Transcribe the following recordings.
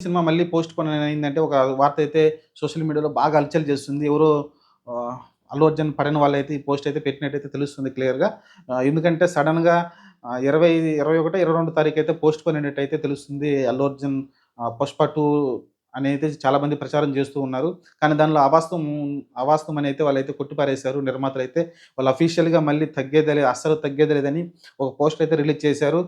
Cinema మళ్ళీ post phone అయిందంటే ఒక వార్త అయితే సోషల్ మీడియాలో బాగా హల్చల్ చేస్తుంది. ఎవరో ఆహ్, అల్లు అర్జున్ పడని వాళ్ళైతే ఈ పోస్ట్ అయితే పెట్టినట్టయితే తెలుస్తుంది క్లియర్‌గా. ఎందుకంటే సడెన్‌గా 20, 21, 22 తారీఖైతే పోస్ట్ పోన్ అయినట్టయితే తెలుస్తుంది. అల్లు అర్జున్ 'పుష్ప 2' అనేది చాలా మంది ప్రచారం చేస్తూ ఉన్నారు. కానీ దానిలో అవాస్తవం అని అయితే వాళ్ళైతే కొట్టిపారేశారు నిర్మాతలైతే. వాళ్ళు అఫీషియల్‌గా మళ్ళీ తగ్గేదే లేదు, అస్సలు తగ్గేదే లేదని ఒక పోస్టర్ అయితే రిలీజ్ చేశారు.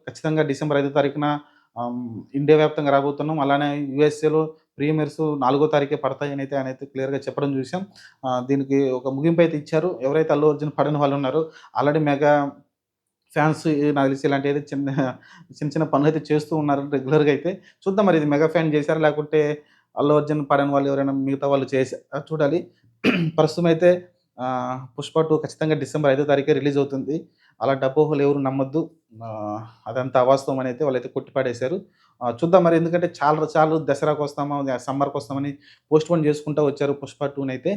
ఖచ్చితంగా డిసెంబర్ 5 తారీఖున ఆహ్, ఇండియా వ్యాప్తంగా రాబోతున్నాం. అలానే యూఎస్ఏలో ప్రీమియర్స్ 4 తారీఖే పడతాయనైతే ఆయనైతే క్లియర్‌గా చెప్పడం చూసాం. దీనికి ఒక ముగింపైతే ఇచ్చారు. ఎవరైతే అల్లు అర్జున్ పడని వాళ్ళున్నారో ఆల్రెడీ మెగా ఫ్యాన్స్ నాకు తెలిసి ఇలాంటియైతే చిన్న చిన్న పనులైతే చేస్తూ ఉన్నారు రెగ్యులర్‌గా అయితే. చూద్దాం మరి ఇది మెగా ఫ్యాన్ చేశారా? లేకుంటే అల్లు అర్జున్ పడని వాళ్ళు ఎవరైనా మిగతా వాళ్ళు చూడాలి. ప్రస్తుతం అయితే 'పుష్ప 2' ఖచ్చితంగా డిసెంబర్ 5 తారీఖే రిలీజ్ అవుతుంది. అలాంటి అపోహలు ఎవరు నమ్మొద్దు. అదంతా అవాస్తవం అని అయితే వాళ్ళైతే కొట్టిపాడేశారు. చూద్దాం మరి ఎందుకంటే చాలా సార్లు దసరాకొస్తాము, సమ్మర్‌కొస్తామని పోస్ట్‌పోన్ చేసుకుంటా వచ్చారు 'పుష్ప 2'నైతే.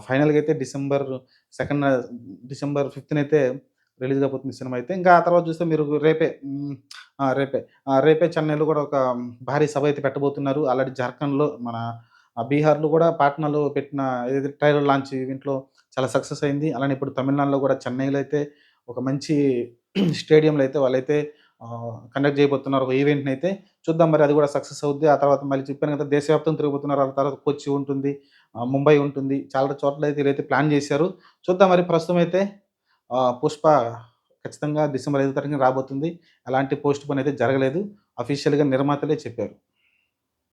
ఫైనల్‌గా అయితే డిసెంబర్ 5థ్‌నైతే రిలీజ్ కాబోతుంది సినిమా అయితే. ఇంకా ఆ తర్వాత చూస్తే మీరు రేపే రేపే చెన్నైలో కూడా ఒక భారీ సభ అయితే పెట్టబోతున్నారు. ఆల్రెడీ జార్ఖండ్‌లో మన బీహార్‌లో కూడా పాట్నాలో పెట్టిన ఏదైతే ట్రైలర్ లాంచ్ ఈవెంట్‌లో చాలా సక్సెస్ అయింది. అలానే ఇప్పుడు తమిళనాడులో కూడా చెన్నైలో అయితే ఒక మంచి స్టేడియంలో అయితే వాళ్ళైతే కండక్ట్ చేయబోతున్నారు ఒక ఈవెంట్‌నైతే. చూద్దాం మరి అది కూడా సక్సెస్ అవుద్ది. ఆ తర్వాత మళ్ళీ చెప్పాను కదా! దేశవ్యాప్తంగా తిరగబోతున్నారు. ఆ తర్వాత కొచ్చి ఉంటుంది, ముంబై ఉంటుంది. చాలా చోట్లయితే వీళ్ళైతే ప్లాన్ చేశారు. చూద్దాం మరి ప్రస్తుతం అయితే 'పుష్ప' ఖచ్చితంగా డిసెంబర్ 5 తారీఖున రాబోతుంది. ఎలాంటి పోస్ట్‌పోన్ అయితే జరగలేదు. అఫీషియల్‌గా నిర్మాతలే చెప్పారు.